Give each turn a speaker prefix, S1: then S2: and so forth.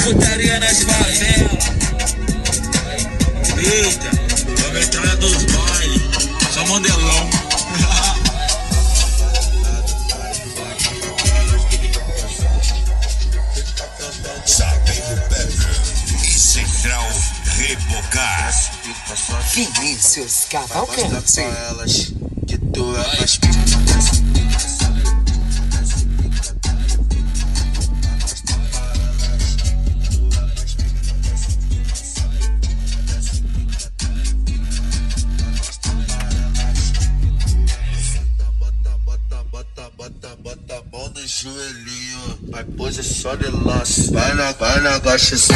S1: putaria nas favelas. Eita, vamos entrar dos bailes. Só modelão.
S2: Sabendo Pedro e Central Rebocar.
S3: Vinícius Cavalcante.
S4: Mostra pra elas que tu é mais bota a mão no joelhinho, vai pose só de laço, vai na gastação.